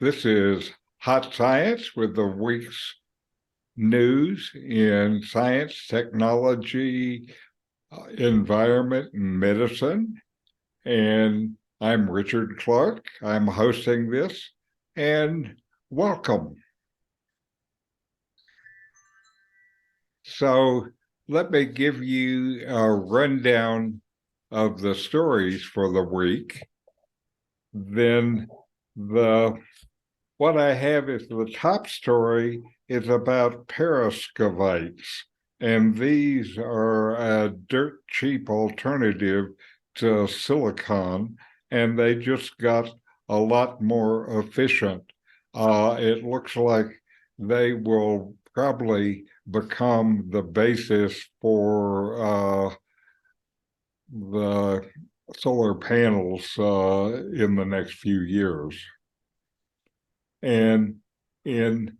This is Hot Science with the week's news in science, technology, environment, and medicine. And I'm Richard Clarke. I'm hosting this, and welcome. So let me give you a rundown of the stories for the week. Then what I have is the top story is about perovskites, and these are a dirt cheap alternative to silicon, and they just got a lot more efficient. It looks like they will probably become the basis for the solar panels in the next few years. And in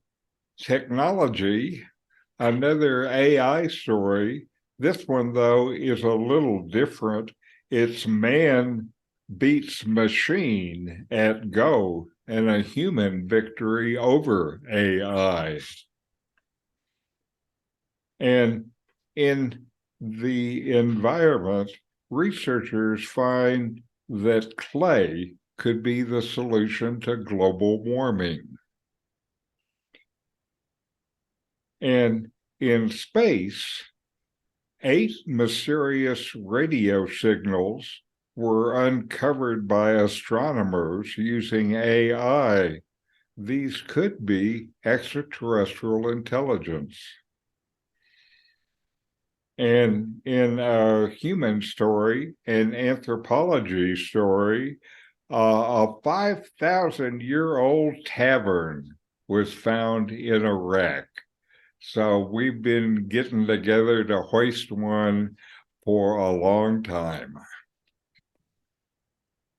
technology, another AI story. This one, though, is a little different. It's man beats machine at Go and a human victory over AI. And in the environment, researchers find that clay could be the solution to global warming. And in space, 8 mysterious radio signals were uncovered by astronomers using AI. These could be extraterrestrial intelligence. And in a human story, an anthropology story, a 5,000-year-old tavern was found in Iraq. So we've been getting together to hoist one for a long time.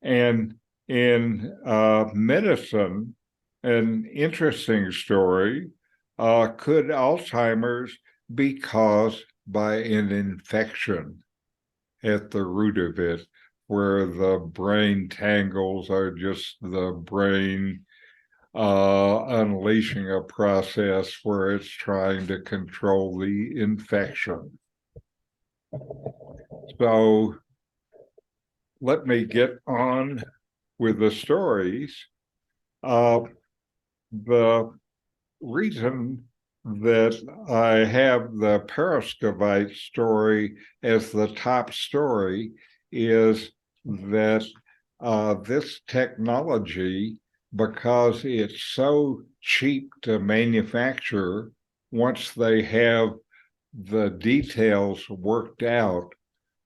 And in medicine, an interesting story, could Alzheimer's be caused by an infection at the root of it, where the brain tangles are just the brain unleashing a process where it's trying to control the infection. So let me get on with the stories. The reason that I have the perovskite story as the top story is that this technology, because it's so cheap to manufacture, once they have the details worked out,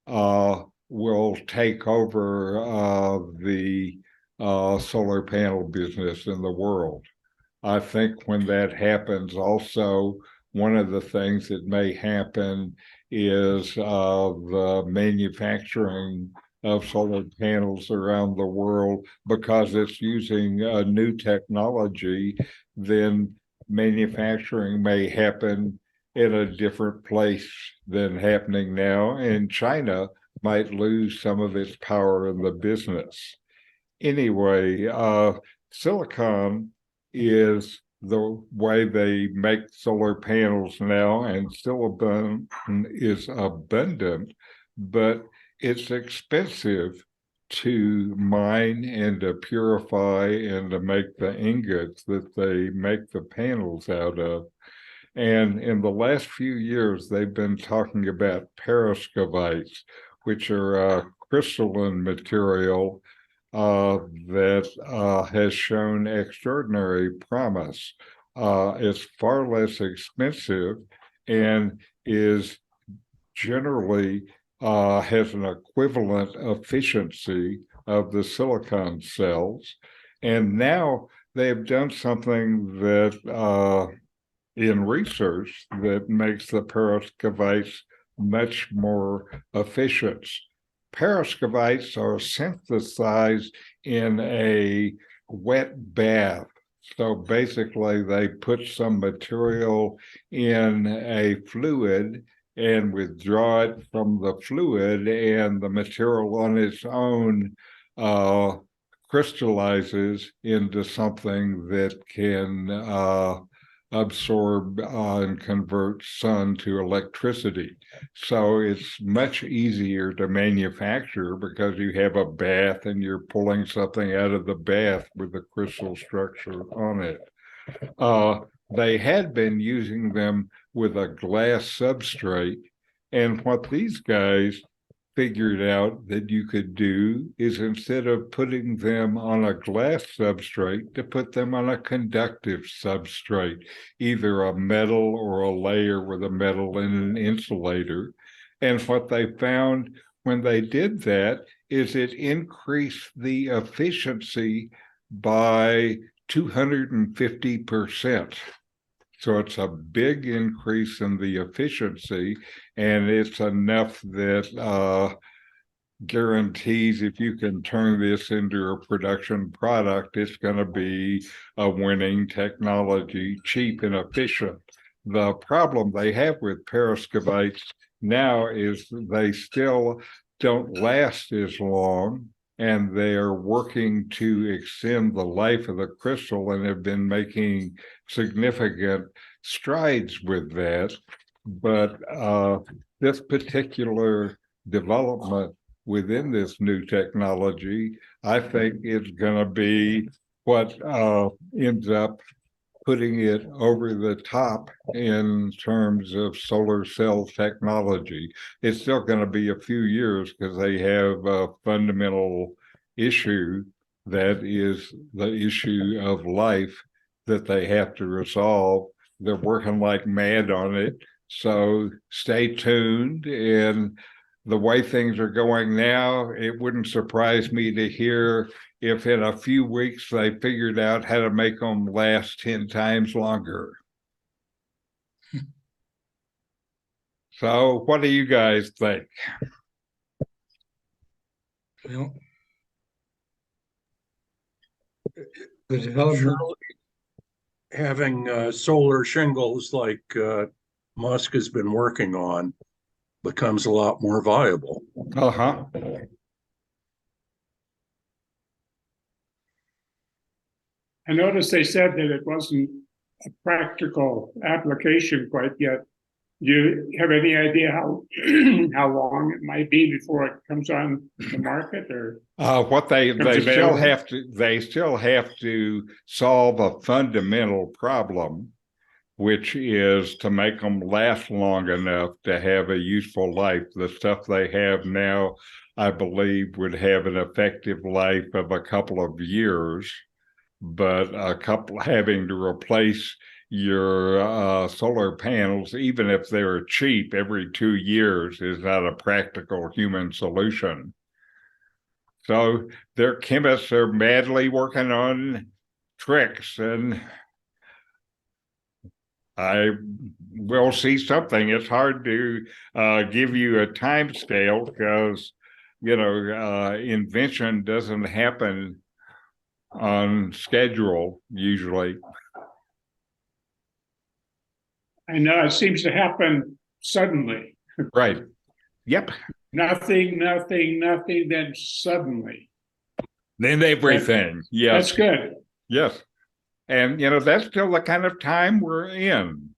will take over the solar panel business in the world. I think when that happens, also, one of the things that may happen is the manufacturing of solar panels around the world, because it's using a new technology, then manufacturing may happen in a different place than happening now, and China might lose some of its power in the business. Anyway, silicon is the way they make solar panels now, and silicon is abundant, but it's expensive to mine and to purify and to make the ingots that they make the panels out of. And in the last few years, they've been talking about perovskites, which are a crystalline material that has shown extraordinary promise. It's far less expensive and is generally has an equivalent efficiency of the silicon cells. And now they've done something that in research that makes the perovskites much more efficient. Perovskites are synthesized in a wet bath. So basically, they put some material in a fluid and withdraw it from the fluid, and the material on its own crystallizes into something that can absorb and convert sun to electricity. So it's much easier to manufacture because you have a bath and you're pulling something out of the bath with a crystal structure on it. They had been using them with a glass substrate, and what these guys figured out that you could do is, instead of putting them on a glass substrate, to put them on a conductive substrate, either a metal or a layer with a metal and an insulator. And what they found when they did that is it increased the efficiency by 250%. So it's a big increase in the efficiency, and it's enough that guarantees if you can turn this into a production product, it's going to be a winning technology, cheap and efficient. The problem they have with perovskites now is they still don't last as long, and they are working to extend the life of the crystal and have been making significant strides with that. But this particular development within this new technology, I think is going to be what ends up putting it over the top in terms of solar cell technology. It's still going to be a few years because they have a fundamental issue that is the issue of life that they have to resolve. They're working like mad on it. So stay tuned. And the way things are going now, it wouldn't surprise me to hear if in a few weeks they figured out how to make them last 10 times longer. So what do you guys think? Well, the development, having solar shingles like Musk has been working on becomes a lot more viable. Uh-huh. I noticed they said that it wasn't a practical application quite yet. Do you have any idea how how long it might be before it comes on the market, or What they still available? have to solve a fundamental problem, which is to make them last long enough to have a useful life. The stuff they have now, I believe, would have an effective life of a couple of years, but having to replace your solar panels, even if they're cheap, every 2 years is not a practical human solution. So their chemists are madly working on tricks, and I will see something. It's hard to give you a time scale because, invention doesn't happen on schedule usually. I know it seems to happen suddenly. Right. Yep. Nothing, then suddenly. Then everything. Yes. That's good. Yes. And, that's still the kind of time we're in.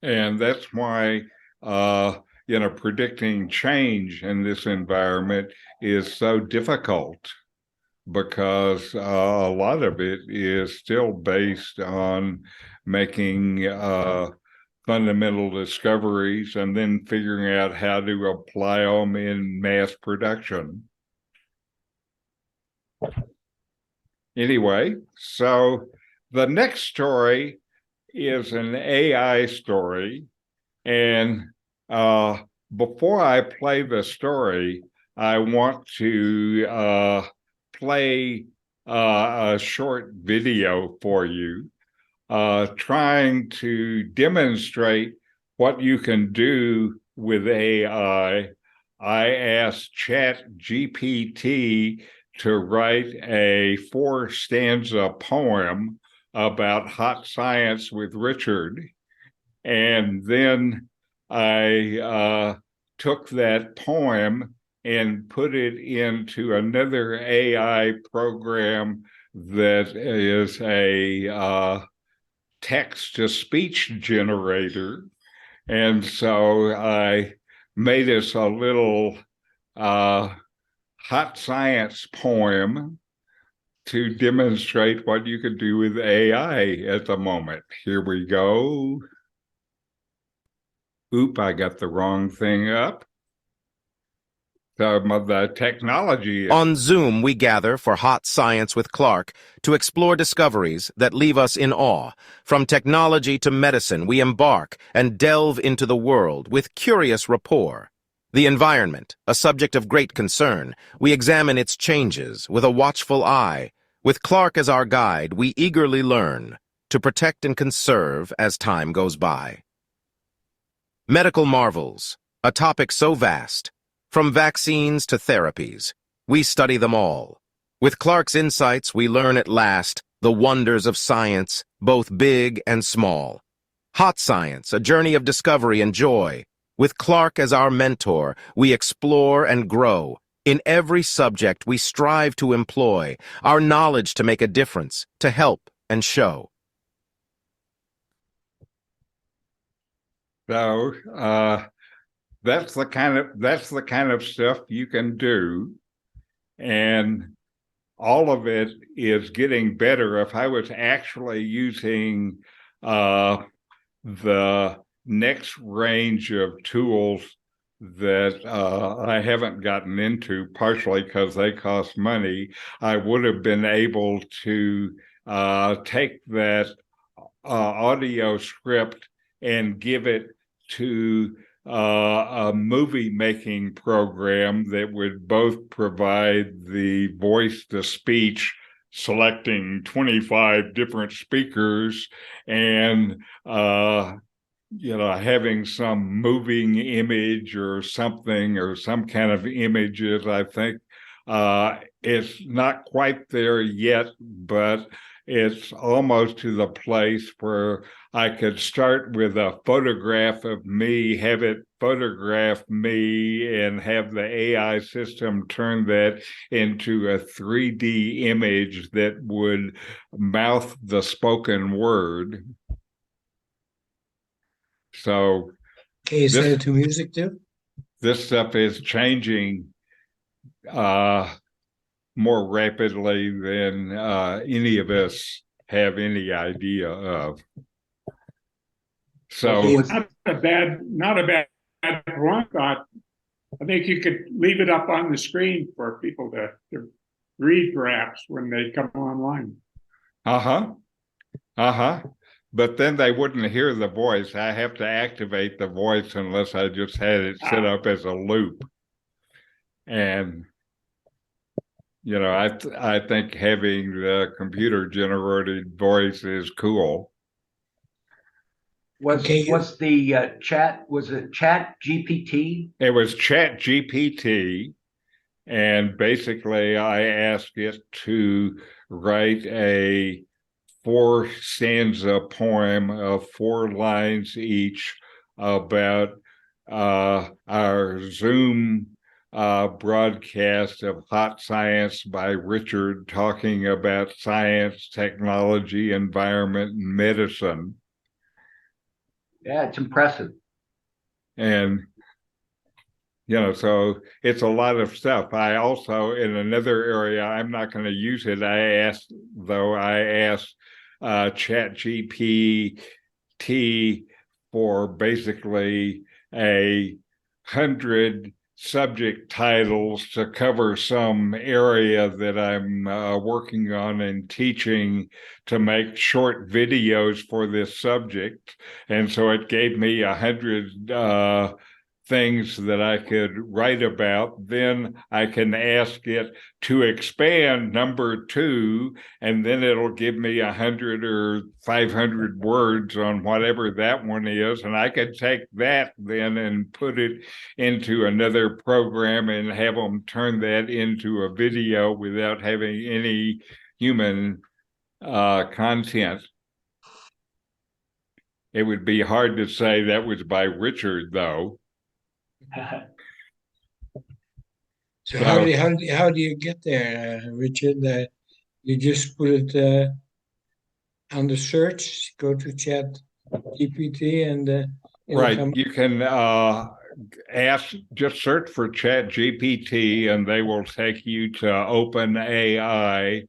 And that's why, predicting change in this environment is so difficult, because a lot of it is still based on making fundamental discoveries and then figuring out how to apply them in mass production. Anyway, so the next story is an AI story. And before I play the story, I want to play a short video for you, trying to demonstrate what you can do with AI. I asked ChatGPT to write a 4-stanza poem about hot science with Richard. And then I took that poem and put it into another AI program that is a text-to-speech generator. And so I made us a little hot science poem to demonstrate what you could do with AI at the moment. Here we go. Oop, I got the wrong thing up. The technology. On Zoom, we gather for Hot Science with Clarke to explore discoveries that leave us in awe. From technology to medicine, we embark and delve into the world with curious rapport. The environment, a subject of great concern, we examine its changes with a watchful eye. With Clarke as our guide, we eagerly learn to protect and conserve as time goes by. Medical marvels, a topic so vast. From vaccines to therapies, we study them all. With Clarke's insights, we learn at last the wonders of science, both big and small. Hot Science, a journey of discovery and joy. With Clarke as our mentor, we explore and grow. In every subject, we strive to employ our knowledge to make a difference, to help and show. So, that's the kind of stuff you can do, and all of it is getting better. If I was actually using the next range of tools that I haven't gotten into, partially because they cost money, I would have been able to take that audio script and give it to a movie making program that would both provide the voice to speech, selecting 25 different speakers, and having some moving image or something, or some kind of images. I think it's not quite there yet, but it's almost to the place where I could start with a photograph of me, have it photograph me, and have the AI system turn that into a 3D image that would mouth the spoken word. So, can you set it to music too? This stuff is changing more rapidly than any of us have any idea of. So it's not a bad one thought. I think you could leave it up on the screen for people to read, perhaps, when they come online. But then they wouldn't hear the voice. I have to activate the voice unless I just had it set up as a loop. And I think having the computer generated voice is cool. Was the chat, was it Chat GPT? It was Chat GPT, and basically I asked it to write a 4-stanza poem of 4 lines each about our Zoom broadcast of Hot Science by Richard, talking about science, technology, environment, and medicine. Yeah, it's impressive. And, so it's a lot of stuff. I also, in another area, I'm not going to use it. I asked ChatGPT for basically 100 subject titles to cover some area that I'm working on and teaching, to make short videos for this subject. And so it gave me 100 things that I could write about. Then I can ask it to expand number 2, and then it'll give me 100 or 500 words on whatever that one is. And I could take that then and put it into another program and have them turn that into a video without having any human content. It would be hard to say that was by Richard, though. So how do you get there, Richard? You just put it on the search, go to Chat GPT, and it'll Right. come. You can just search for Chat GPT and they will take you to OpenAI,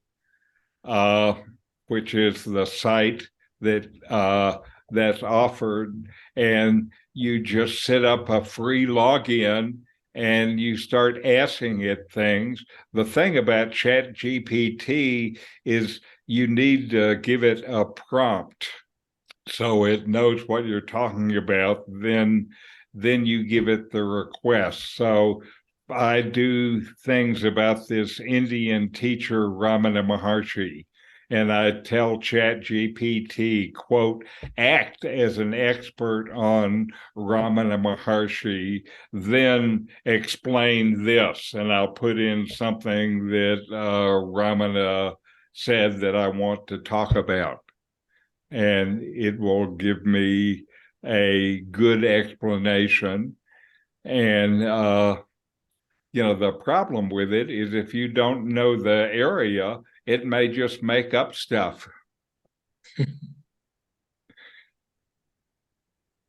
which is the site that's offered, and you just set up a free login and you start asking it things. The thing about Chat GPT is you need to give it a prompt so it knows what you're talking about. Then you give it the request. So I do things about this Indian teacher Ramana Maharshi, and I tell Chat GPT, quote, act as an expert on Ramana Maharshi, then explain this, and I'll put in something that Ramana said that I want to talk about, and it will give me a good explanation. And the problem with it is if you don't know the area, it may just make up stuff.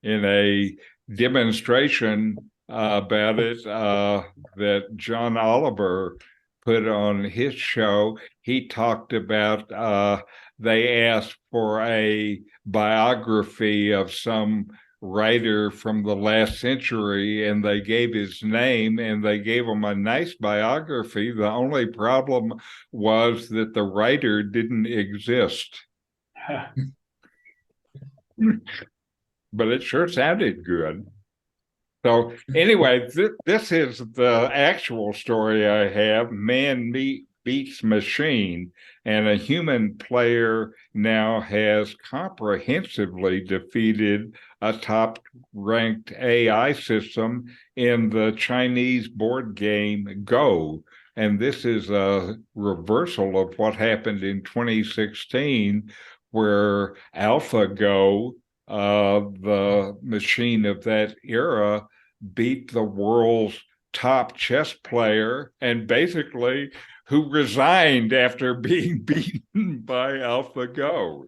In a demonstration about it that John Oliver put on his show, he talked about they asked for a biography of some writer from the last century, and they gave his name and they gave him a nice biography. The only problem was that the writer didn't exist. But it sure sounded good. So anyway, this is the actual story I have. Man beats machine, and a human player now has comprehensively defeated a top-ranked AI system in the Chinese board game Go. And this is a reversal of what happened in 2016, where AlphaGo, the machine of that era, beat the world's top chess player, and basically who resigned after being beaten by AlphaGo.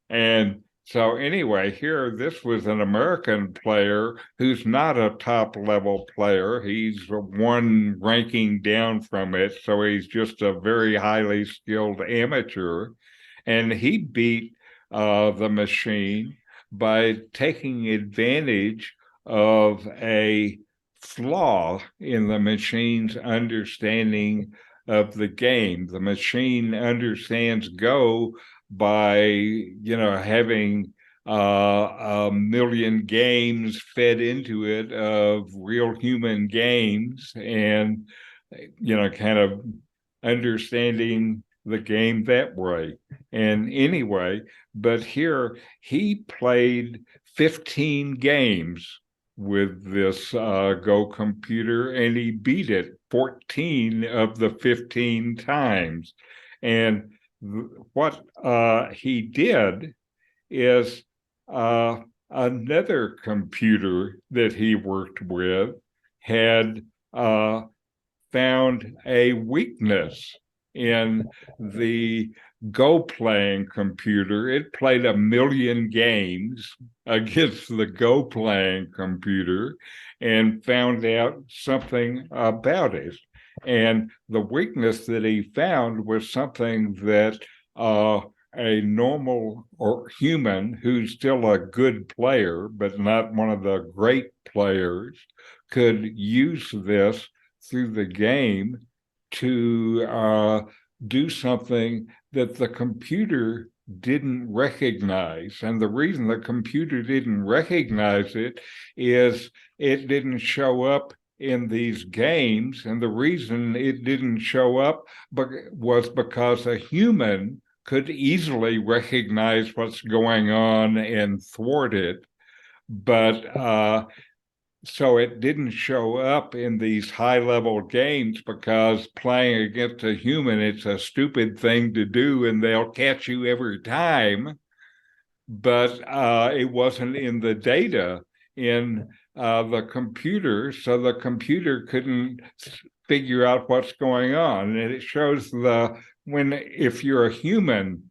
And so anyway, here, this was an American player who's not a top level player. He's one ranking down from it. So he's just a very highly skilled amateur. And he beat the machine by taking advantage of a flaw in the machine's understanding of the game. The machine understands Go by, having a million games fed into it of real human games, and, kind of understanding the game that way. And anyway, but here he played 15 games with this Go computer, and he beat it 14 of the 15 times. And what he did is another computer that he worked with had found a weakness in the Go playing computer. It played 1 million games against the Go playing computer and found out something about it. And the weakness that he found was something that a normal or human who's still a good player, but not one of the great players, could use this through the game to do something that the computer didn't recognize. And the reason the computer didn't recognize it is it didn't show up in these games. And the reason it didn't show up was because a human could easily recognize what's going on and thwart it. But so it didn't show up in these high-level games because playing against a human, it's a stupid thing to do and they'll catch you every time. But it wasn't in the data in the computer, so the computer couldn't figure out what's going on. And it shows if you're a human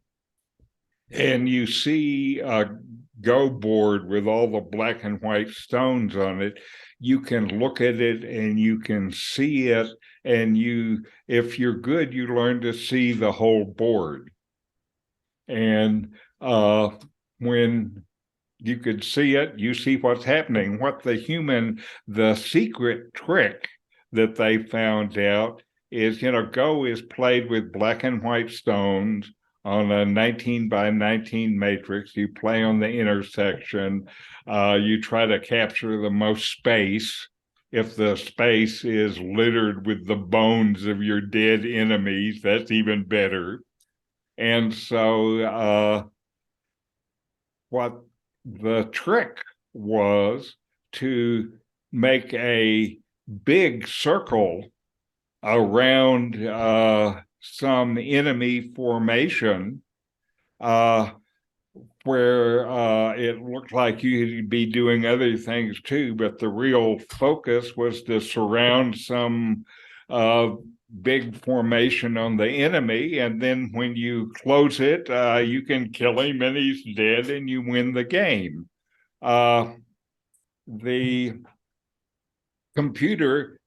and you see a Go board with all the black and white stones on it, you can look at it and you can see it. And if you're good, you learn to see the whole board. And when you could see it, you see what's happening. The secret trick that they found out is, Go is played with black and white stones on a 19 by 19 matrix. You play on the intersection. You try to capture the most space. If the space is littered with the bones of your dead enemies, that's even better. And so what the trick was to make a big circle around some enemy formation where it looked like you'd be doing other things too, but the real focus was to surround some big formation on the enemy, and then when you close it, you can kill him and he's dead and you win the game. The computer,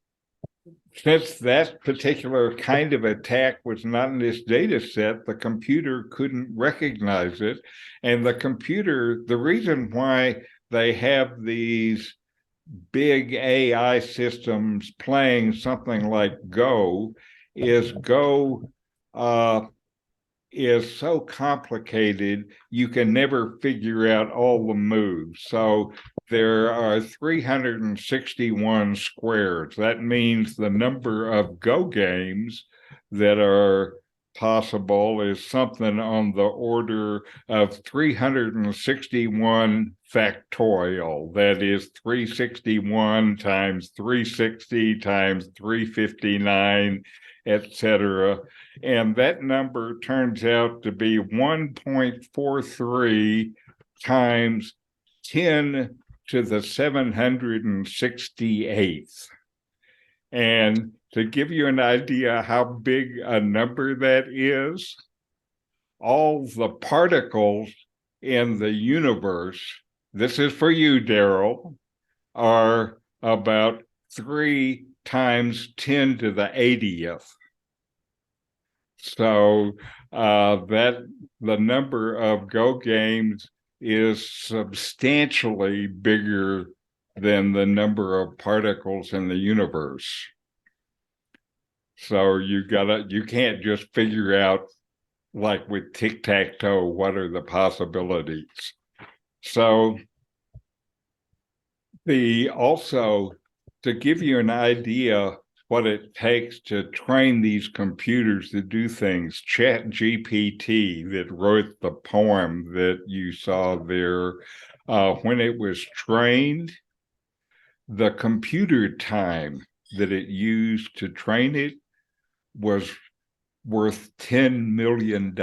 since that particular kind of attack was not in this data set, the computer couldn't recognize it. And the reason why they have these big AI systems playing something like Go is is so complicated, you can never figure out all the moves. So there are 361 squares. That means the number of Go games that are possible is something on the order of 361 factorial. That is 361 times 360 times 359, etc. And that number turns out to be 1.43 times 10 to the 768th. And to give you an idea how big a number that is, all the particles in the universe, this is for you, Daryl, are about 3 times 10 to the 80th. So the number of Go games is substantially bigger than the number of particles in the universe. So you can't just figure out, like with tic-tac-toe, what are the possibilities. So also to give you an idea what it takes to train these computers to do things, ChatGPT that wrote the poem that you saw there, when it was trained, the computer time that it used to train it was worth $10 million.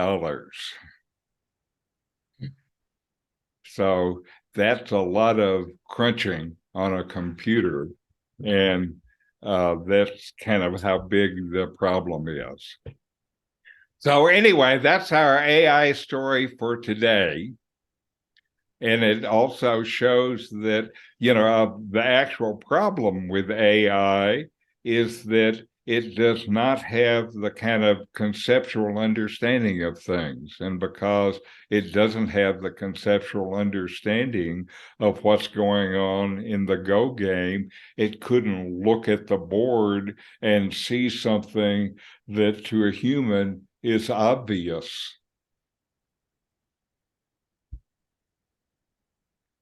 So that's a lot of crunching on a computer. And that's kind of how big the problem is. So anyway, that's our AI story for today. And it also shows that, the actual problem with AI is that it does not have the kind of conceptual understanding of things. And because it doesn't have the conceptual understanding of what's going on in the Go game, it couldn't look at the board and see something that to a human is obvious.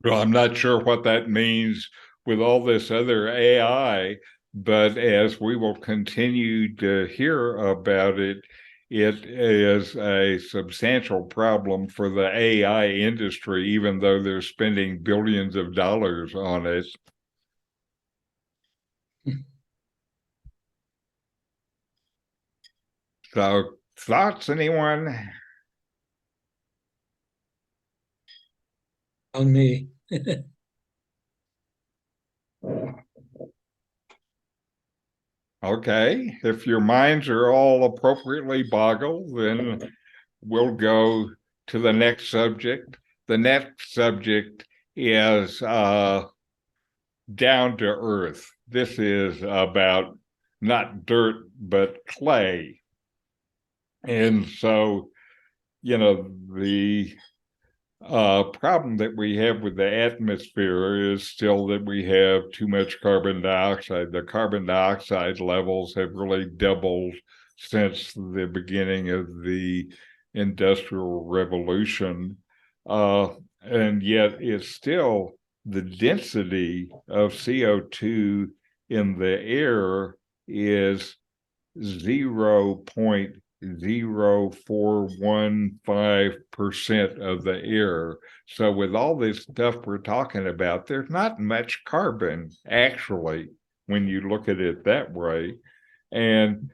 Well, I'm not sure what that means with all this other AI, but as we will continue to hear about it, it is a substantial problem for the AI industry, even though they're spending billions of dollars on it. So, thoughts, anyone? On me. Okay, if your minds are all appropriately boggled, then we'll go to the next subject. The next subject is down to earth. This is about not dirt, but clay. And so, the problem that we have with the atmosphere is still that we have too much carbon dioxide. The carbon dioxide levels have really doubled since the beginning of the Industrial Revolution. And yet it's still the density of CO2 in the air is 0.0415% of the air. So with all this stuff we're talking about, there's not much carbon actually when you look at it that way. And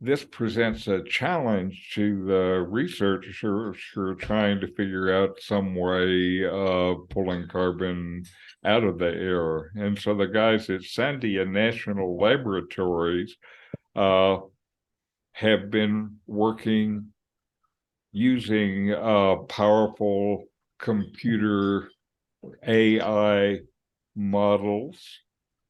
this presents a challenge to the researchers who are trying to figure out some way of pulling carbon out of the air. And so the guys at Sandia National Laboratories have been working using powerful computer AI models.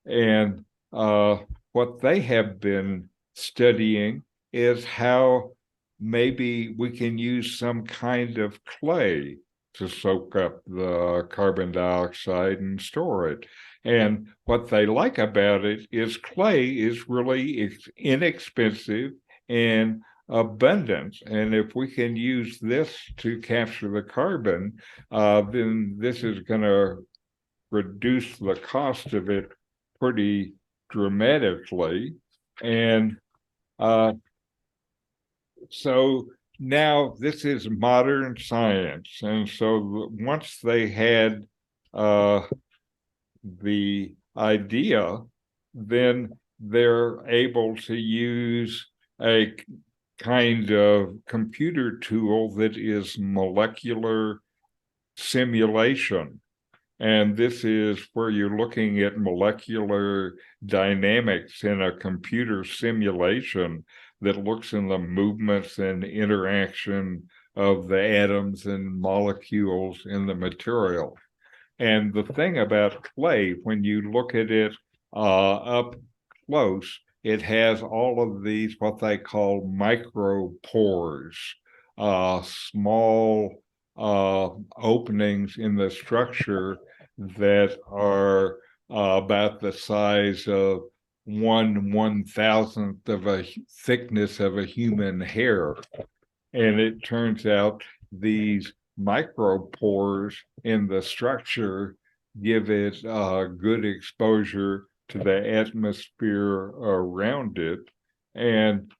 And what they have been studying is how maybe we can use some kind of clay to soak up the carbon dioxide and store it. And what they like about it is clay is really inexpensive and abundant. And if we can use this to capture the carbon, then this is going to reduce the cost of it pretty dramatically. And so now this is modern science. And so once they had the idea, then they're able to use a kind of computer tool that is molecular simulation. And this is where you're looking at molecular dynamics in a computer simulation that looks in the movements and interaction of the atoms and molecules in the material. And the thing about clay, when you look at it up close, it has all of these, what they call micropores, small openings in the structure that are about the size of 1/1000th of a thickness of a human hair. And it turns out these micropores in the structure give it good exposure to the atmosphere around it. And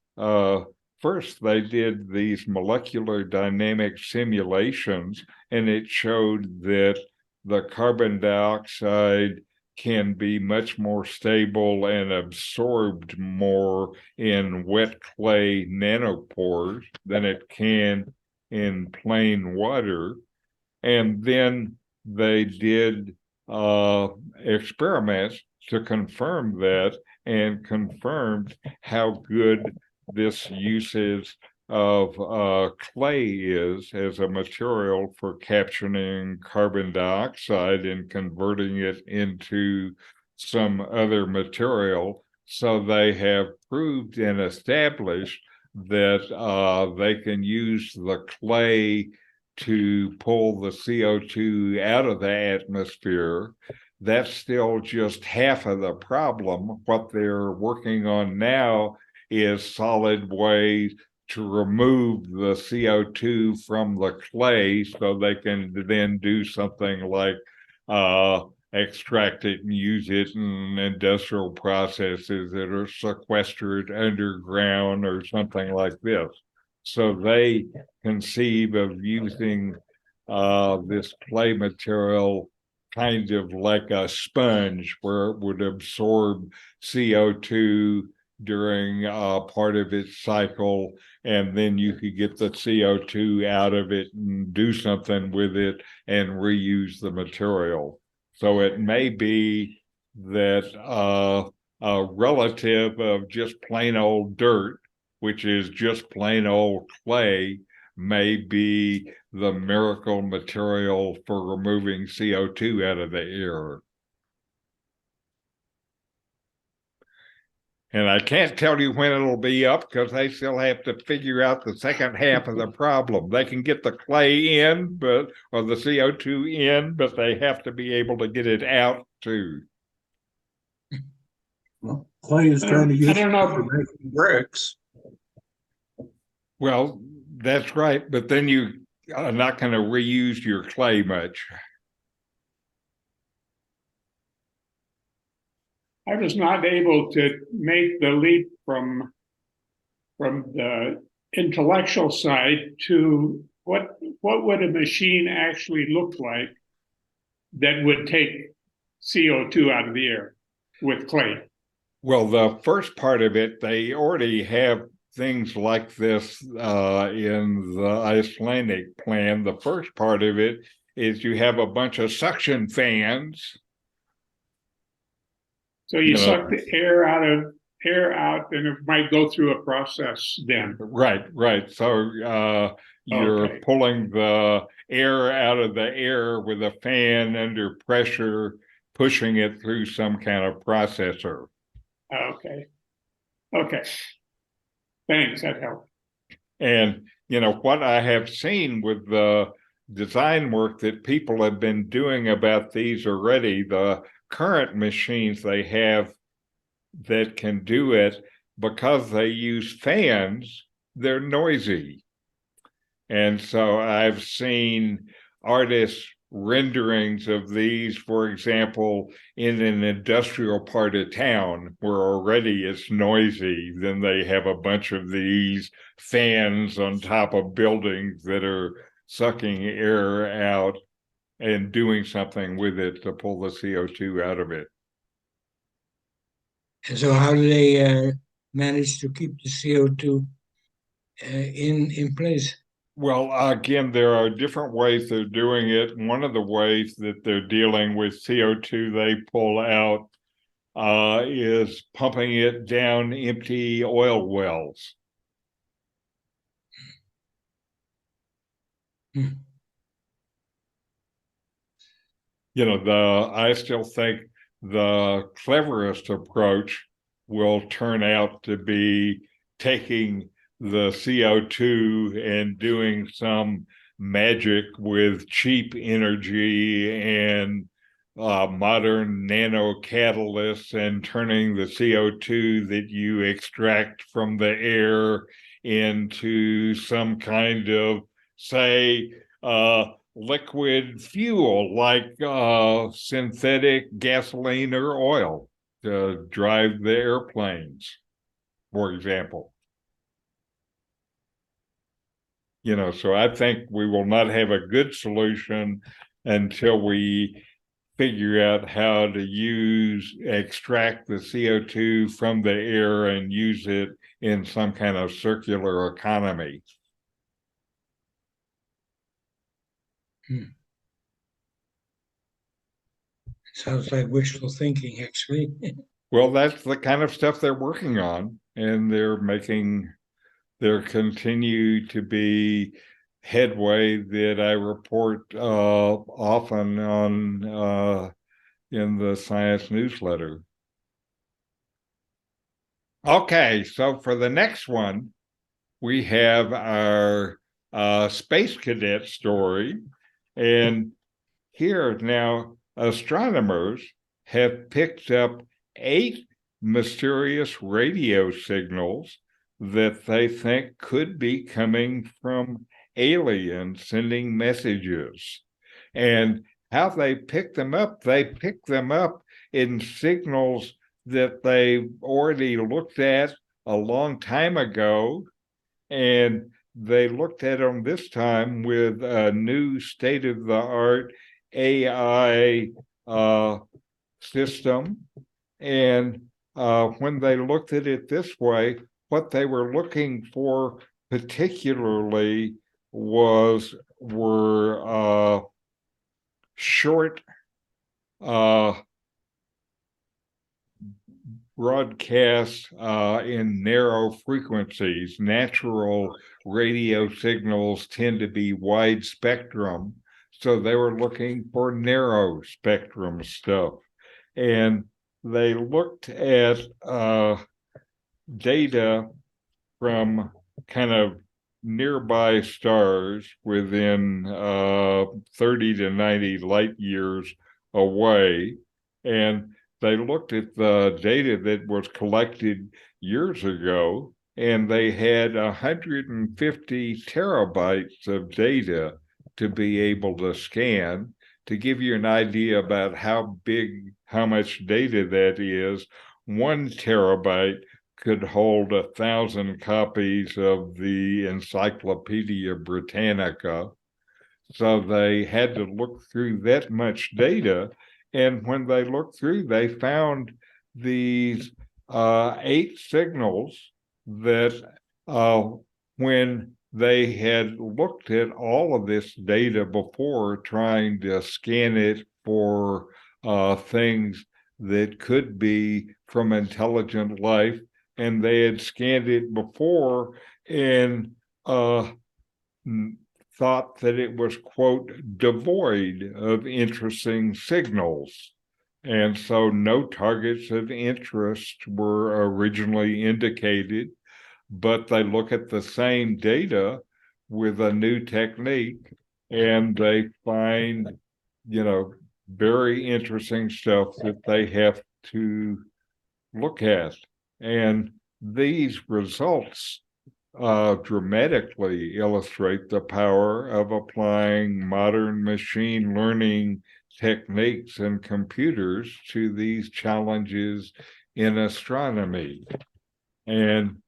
first they did these molecular dynamic simulations, and it showed that the carbon dioxide can be much more stable and absorbed more in wet clay nanopores than it can in plain water. And then they did experiments to confirm that, and confirmed how good this usage of clay is as a material for capturing carbon dioxide and converting it into some other material. So they have proved and established that they can use the clay to pull the CO2 out of the atmosphere. That's still just half of the problem. What they're working on now is solid ways to remove the CO2 from the clay so they can then do something like extract it and use it in industrial processes that are sequestered underground or something like this. So they conceive of using this clay material kind of like a sponge, where it would absorb CO2 during part of its cycle, and then you could get the CO2 out of it and do something with it and reuse the material. So it may be that a relative of just plain old dirt, which is just plain old clay, may be the miracle material for removing CO2 out of the air. And I can't tell you when it'll be up because they still have to figure out the second half of the problem. They can get the clay in, or the CO2 in, but they have to be able to get it out too. Well, clay is kind of I used don't know. for making bricks. Well, that's right, but then you are not going to reuse your clay much. I was not able to make the leap from the intellectual side to what would a machine actually look like that would take CO2 out of the air with clay? Well, the first part of it, they already have things like this in the Icelandic plan. The first part of it is you have a bunch of suction fans. So you suck the air out, and it might go through a process then. Right. So you're pulling the air out of the air with a fan under pressure, pushing it through some kind of processor. Okay. Thanks, that helped. And, what I have seen with the design work that people have been doing about these already, the current machines they have that can do it, because they use fans, they're noisy. And so I've seen artists' renderings of these, for example, in an industrial part of town where already it's noisy. Then they have a bunch of these fans on top of buildings that are sucking air out and doing something with it to pull the CO2 out of it. And so how do they manage to keep the CO2 in place? Well, again, there are different ways they're doing it. One of the ways that they're dealing with CO2 they pull out is pumping it down empty oil wells. I still think the cleverest approach will turn out to be taking the CO2 and doing some magic with cheap energy and modern nano catalysts and turning the CO2 that you extract from the air into some kind of, say, liquid fuel like synthetic gasoline or oil to drive the airplanes, for example. So I think we will not have a good solution until we figure out how to extract the CO2 from the air and use it in some kind of circular economy. Sounds like wishful thinking, actually. Well, that's the kind of stuff they're working on, and there continue to be headway that I report often on in the science newsletter. Okay, so for the next one, we have our space cadet story. And here now, astronomers have picked up 8 mysterious radio signals that they think could be coming from aliens sending messages. And how they pick them up in signals that they already looked at a long time ago. And they looked at them this time with a new state-of-the-art AI system. And when they looked at it this way, what they were looking for particularly were short broadcast in narrow frequencies. Natural radio signals tend to be wide spectrum, so they were looking for narrow spectrum stuff. And they looked at data from kind of nearby stars within 30 to 90 light years away. And they looked at the data that was collected years ago, and they had 150 terabytes of data to be able to scan. To give you an idea about how much data that is, 1 terabyte could hold 1,000 copies of the Encyclopedia Britannica. So they had to look through that much data. And when they looked through, they found these 8 signals that when they had looked at all of this data before, trying to scan it for things that could be from intelligent life, and they had scanned it before and thought that it was, quote, devoid of interesting signals. And so no targets of interest were originally indicated, but they look at the same data with a new technique and they find, very interesting stuff that they have to look at. And these results dramatically illustrate the power of applying modern machine learning techniques and computers to these challenges in astronomy. And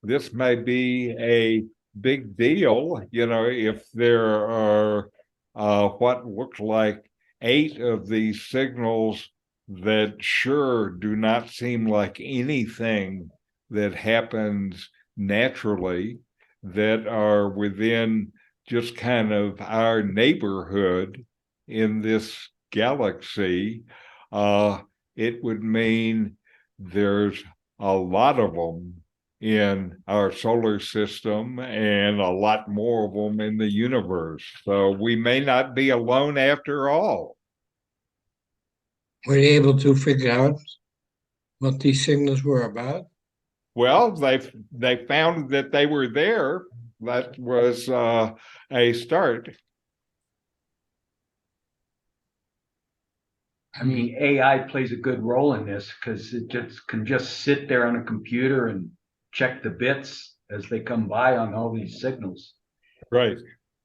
this may be a big deal, if there are what look like 8 of these signals that sure do not seem like anything that happens naturally, that are within just kind of our neighborhood in this galaxy. It would mean there's a lot of them in our solar system and a lot more of them in the universe. So we may not be alone after all. Were you able to figure out what these signals were about? Well, they found that they were there. That was a start. I mean, AI plays a good role in this because it can just sit there on a computer and check the bits as they come by on all these signals. Right.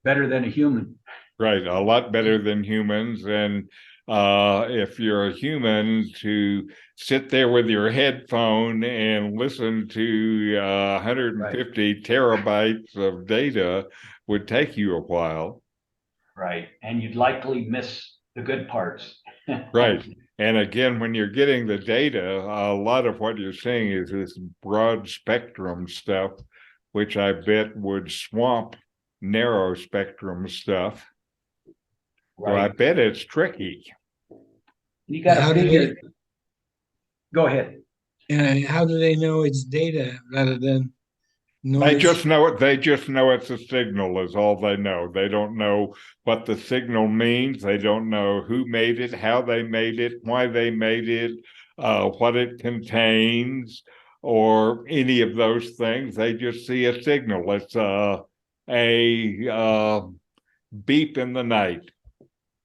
Better than a human. Right. A lot better than humans. And if you're a human, to sit there with your headphone and listen to 150 terabytes of data would take you a while. Right. And you'd likely miss the good parts. Right. And again, when you're getting the data, a lot of what you're seeing is this broad spectrum stuff, which I bet would swamp narrow spectrum stuff. Right. So I bet it's tricky. You got to figure. Go ahead. How do they know it's data rather than noise? They just know it. They just know it's a signal is all they know. They don't know what the signal means. They don't know who made it, how they made it, why they made it, what it contains, or any of those things. They just see a signal. It's a beep in the night.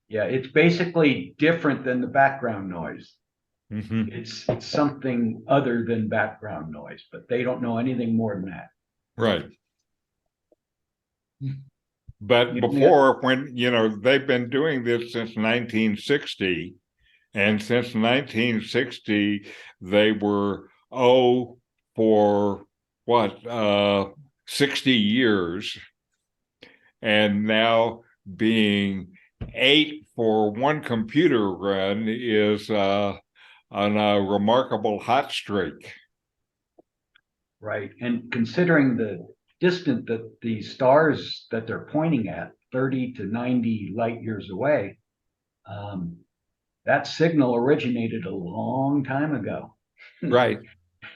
Yeah, it's basically different than the background noise. Mm-hmm. It's something other than background noise, but they don't know anything more than that. Right. But before, when, they've been doing this since 1960, and since 1960, they were, for what, 60 years, and now being 8 for one computer run is on a remarkable hot streak. Right. And considering the distance that the stars that they're pointing at, 30 to 90 light years away, that signal originated a long time ago. Right.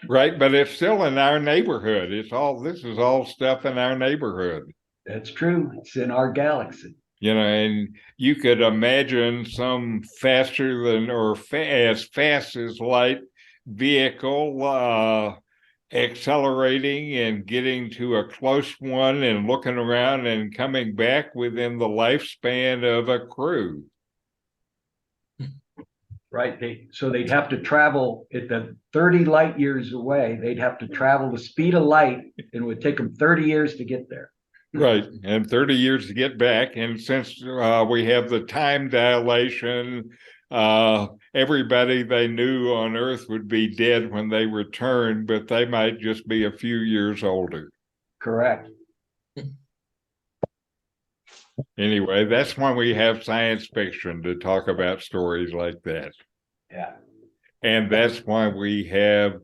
Right. But it's still in our neighborhood. This is all stuff in our neighborhood. That's true. It's in our galaxy. And you could imagine some faster than or as fast as light vehicle accelerating and getting to a close one and looking around and coming back within the lifespan of a crew. Right. So they'd have to travel at the 30 light years away. They'd have to travel the speed of light, and it would take them 30 years to get there. Right. And 30 years to get back. And since we have the time dilation, everybody they knew on Earth would be dead when they returned, but they might just be a few years older. Correct. Anyway, that's when we have science fiction to talk about stories like that. Yeah. And that's why we have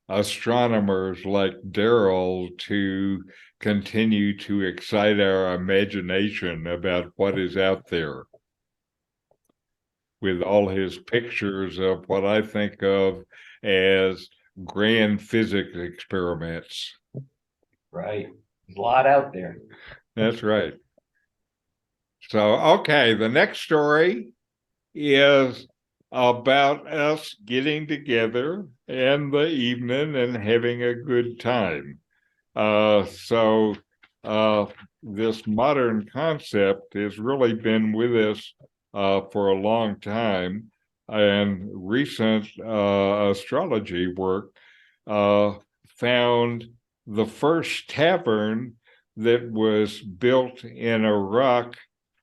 astronomers like Daryl to continue to excite our imagination about what is out there with all his pictures of what I think of as grand physics experiments. Right. There's a lot out there. That's right. So, okay, the next story is about us getting together in the evening and having a good time. This modern concept has really been with us for a long time, and recent astrology work found the first tavern that was built in a rock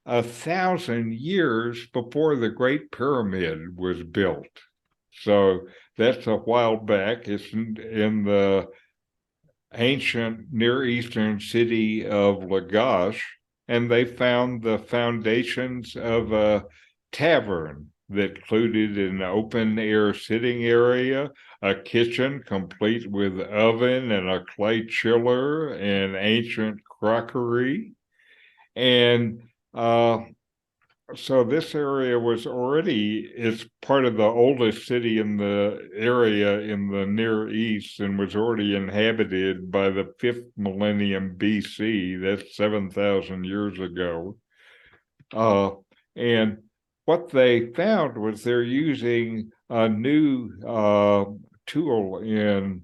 1,000 years before the Great Pyramid was built. So that's a while back. It's in the ancient Near Eastern city of Lagash, and they found the foundations of a tavern that included an open-air sitting area, a kitchen complete with oven and a clay chiller and ancient crockery. And so this area it's part of the oldest city in the area in the Near East and was already inhabited by the 5th millennium BC. That's 7,000 years ago. And what they found was they're using a new tool in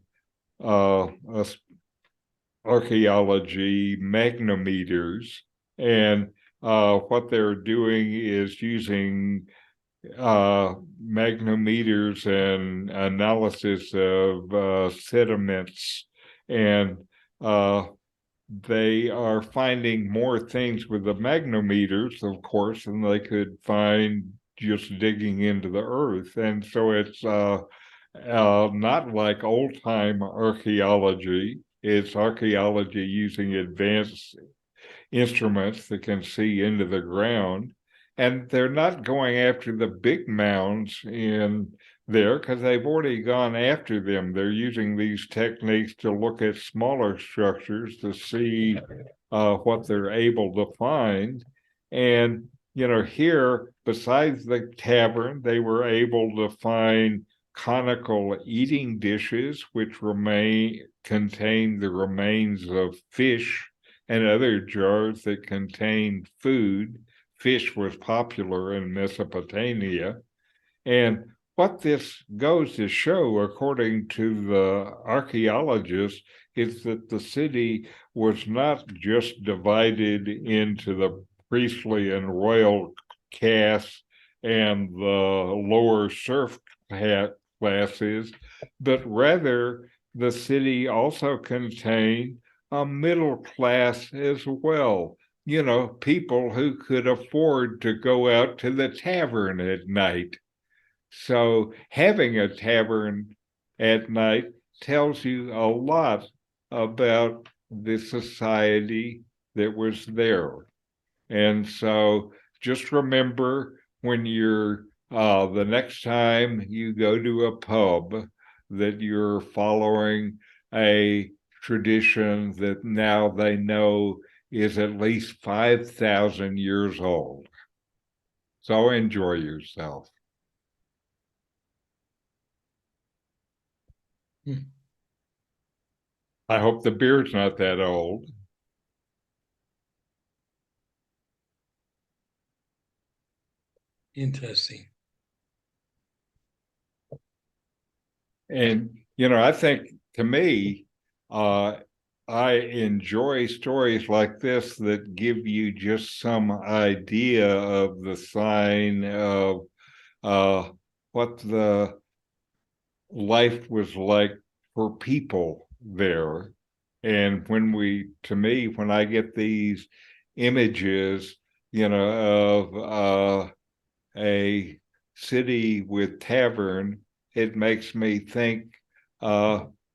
archaeology, magnometers, and what they're doing is using magnometers and analysis of sediments, and they are finding more things with the magnometers, of course, than they could find just digging into the earth. And so it's not like old-time archaeology. It's archaeology using advanced instruments that can see into the ground. And they're not going after the big mounds in there because they've already gone after them. They're using these techniques to look at smaller structures to see what they're able to find. And, here, besides the tavern, they were able to find conical eating dishes, which contain the remains of fish and other jars that contained food. Fish was popular in Mesopotamia. And what this goes to show, according to the archaeologists, is that the city was not just divided into the priestly and royal castes and the lower serf classes, but rather the city also contained a middle class as well. People who could afford to go out to the tavern at night. So having a tavern at night tells you a lot about the society that was there. And so just remember when you're the next time you go to a pub that you're following a tradition that now they know is at least 5,000 years old. So enjoy yourself. Hmm. I hope the beer's not that old. Interesting. And, I think to me, I enjoy stories like this that give you just some idea of the sign of what the life was like for people there. And when I get these images, of a city with tavern, it makes me think,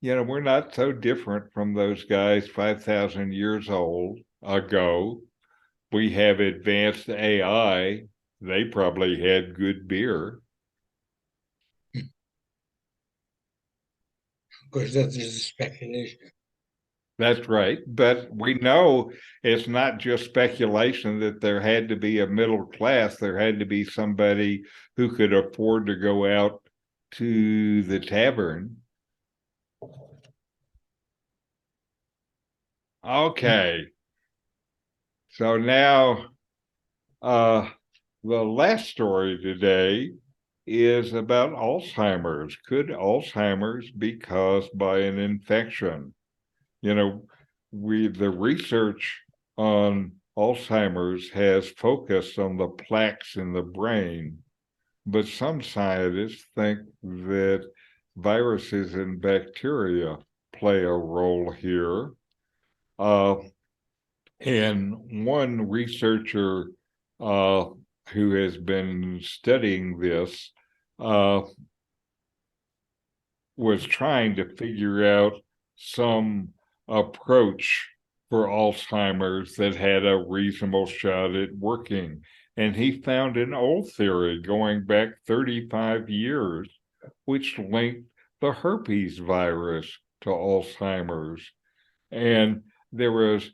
we're not so different from those guys 5,000 years old ago. We have advanced AI. They probably had good beer. Of course, that is a speculation. That's right. But we know it's not just speculation that there had to be a middle class. There had to be somebody who could afford to go out to the tavern. Okay. So now the last story today is about Alzheimer's. Could Alzheimer's be caused by an infection? The research on Alzheimer's has focused on the plaques in the brain, but some scientists think that viruses and bacteria play a role here. And one researcher who has been studying this was trying to figure out some approach for Alzheimer's that had a reasonable shot at working. And he found an old theory going back 35 years, which linked the herpes virus to Alzheimer's. And there was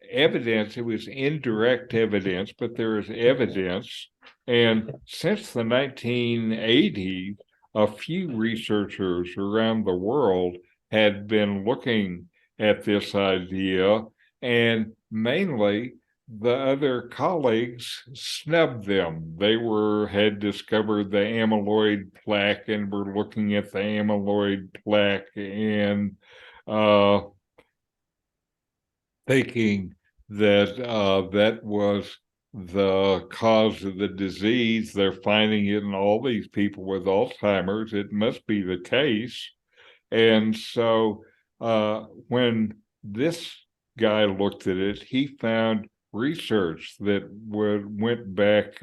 evidence, it was indirect evidence, but there is evidence. And since the 1980s, a few researchers around the world had been looking at this idea, and mainly the other colleagues snubbed them. They had discovered the amyloid plaque and were looking at the amyloid plaque and thinking that that was the cause of the disease. They're finding it in all these people with Alzheimer's. It must be the case. And so when this guy looked at it, he found research that went back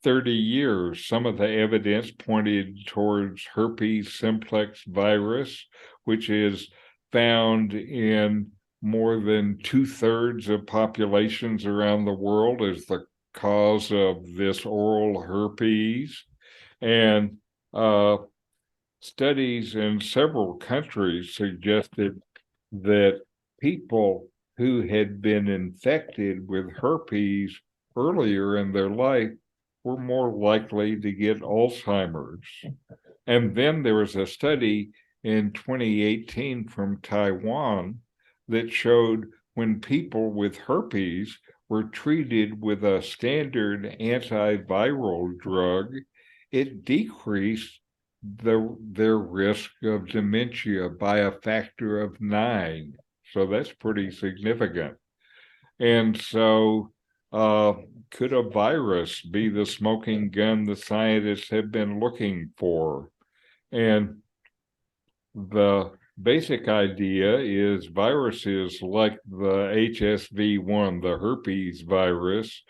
30 years. Some of the evidence pointed towards herpes simplex virus, which is found in more than 2/3 of populations around the world as the cause of this oral herpes. And studies in several countries suggested that people who had been infected with herpes earlier in their life were more likely to get Alzheimer's. And then there was a study in 2018 from Taiwan that showed when people with herpes were treated with a standard antiviral drug, it decreased their risk of dementia by a factor of 9. So that's pretty significant. And so could a virus be the smoking gun the scientists have been looking for? And the basic idea is viruses like the HSV1, the herpes virus,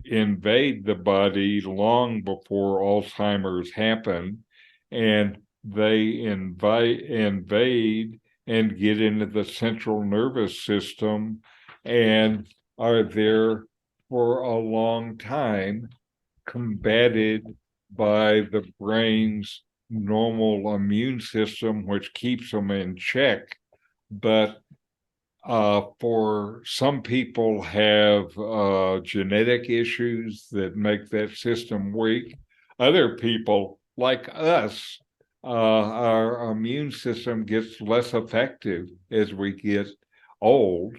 invade the body long before Alzheimer's happened, and they invade and get into the central nervous system and are there for a long time, combated by the brain's normal immune system, which keeps them in check. But for some people have genetic issues that make that system weak. Other people, like us, our immune system gets less effective as we get old.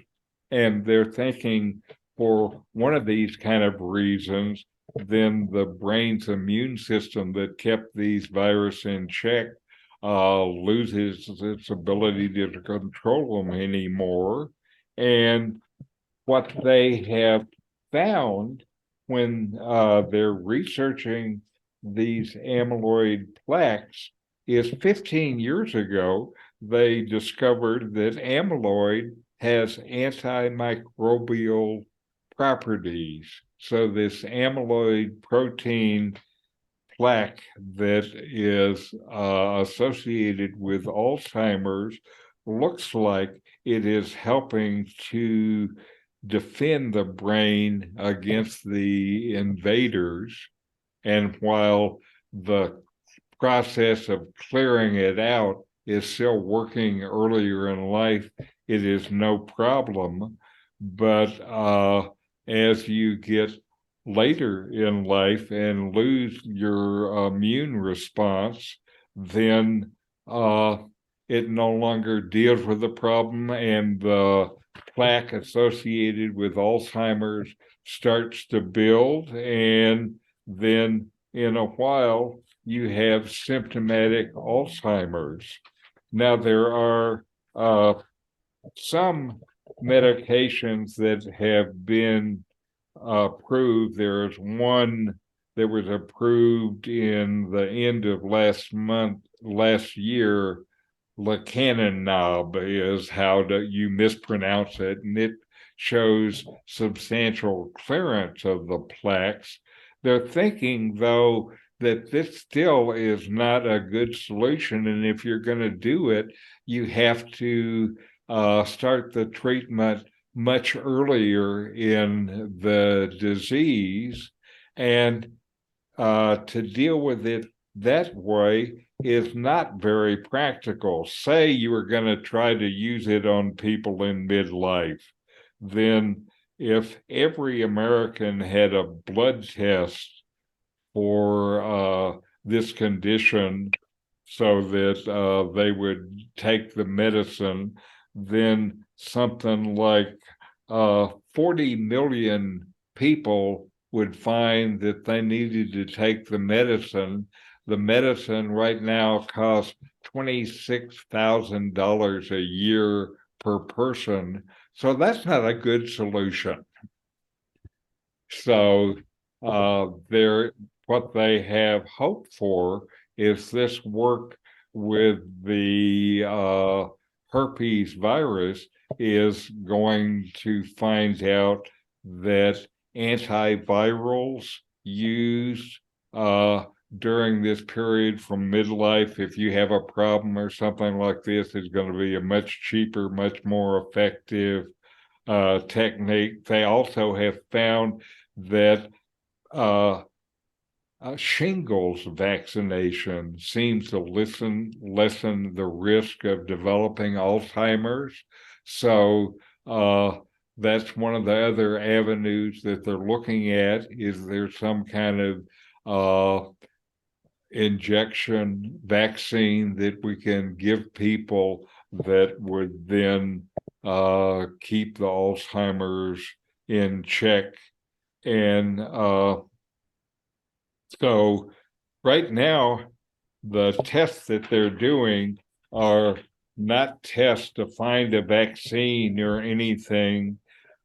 And they're thinking for one of these kind of reasons, then the brain's immune system that kept these viruses in check loses its ability to control them anymore. And what they have found when they're researching these amyloid plaques is 15 years ago, they discovered that amyloid has antimicrobial properties. So this amyloid protein plaque that is associated with Alzheimer's looks like it is helping to defend the brain against the invaders. And while the process of clearing it out is still working earlier in life, it is no problem. But as you get later in life and lose your immune response, then it no longer deals with the problem, and the plaque associated with Alzheimer's starts to build, and then in a while you have symptomatic Alzheimer's. Now there are some medications that have been approved. There's one that was approved in the end of last year. Lecanemab is how you mispronounce it, and it shows substantial clearance of the plaques. They're thinking, though, that this still is not a good solution, and if you're going to do it, you have to start the treatment much earlier in the disease, and to deal with it that way is not very practical. Say you were going to try to use it on people in midlife, then if every American had a blood test for this condition so that they would take the medicine, then something like 40 million people would find that they needed to take the medicine. The medicine right now costs $26,000 a year per person. So that's not a good solution. So what they have hoped for is this work with the herpes virus is going to find out that antivirals used during this period from midlife, if you have a problem or something like this, is going to be a much cheaper, much more effective technique. They also have found that shingles vaccination seems to lessen the risk of developing Alzheimer's. So that's one of the other avenues that they're looking at. Is there some kind of injection vaccine that we can give people that would then keep the Alzheimer's in check? And so right now, the tests that they're doing are not tests to find a vaccine or anything.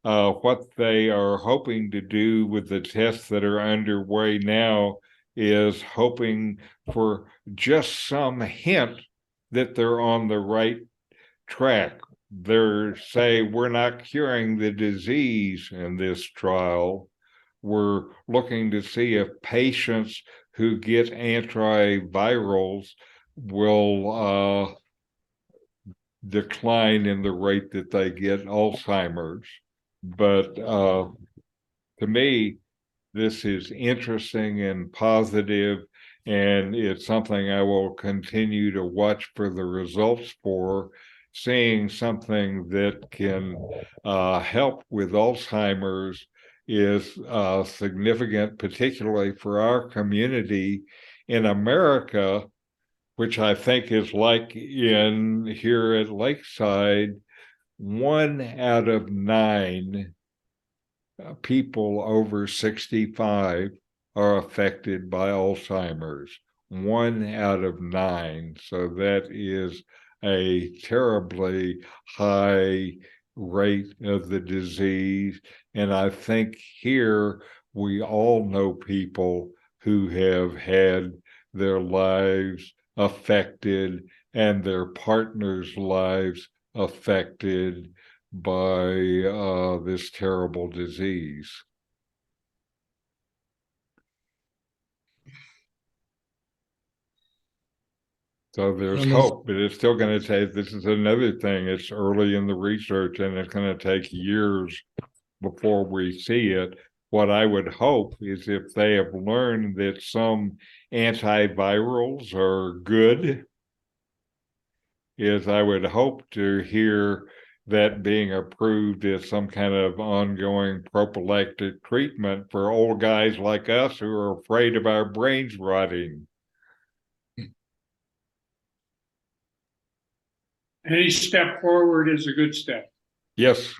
What they are hoping to do with the tests that are underway now is hoping for just some hint that they're on the right track. They're saying we're not curing the disease in this trial. We're looking to see if patients who get antivirals will decline in the rate that they get Alzheimer's. But to me, this is interesting and positive, and it's something I will continue to watch for the results for. seeing something that can help with Alzheimer's is significant, particularly for our community in America, which I think is like in here at Lakeside, 1 out of 9 people over 65 are affected by Alzheimer's. 1 out of 9. So that is a terribly high rate of the disease. And I think here we all know people who have had their lives affected and their partners' lives affected by this terrible disease. So there's hope, but it's still going to take, this is another thing, it's early in the research and it's going to take years before we see it. What I would hope is if they have learned that some antivirals are good, is I would hope to hear that being approved as some kind of ongoing prophylactic treatment for old guys like us who are afraid of our brains rotting. Any step forward is a good step. Yes.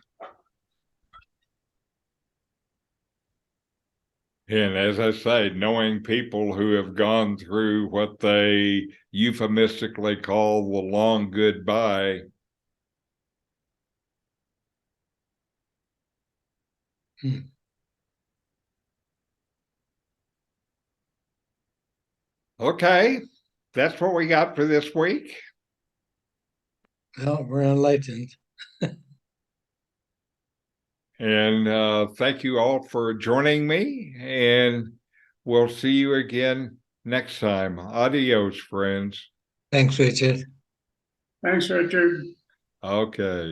And as I say, knowing people who have gone through what they euphemistically call the long goodbye. Okay, that's what we got for this week. Well, we're enlightened. And thank you all for joining me, and we'll see you again next time. Adios, friends. Thanks, Richard. Thanks, Richard. Okay.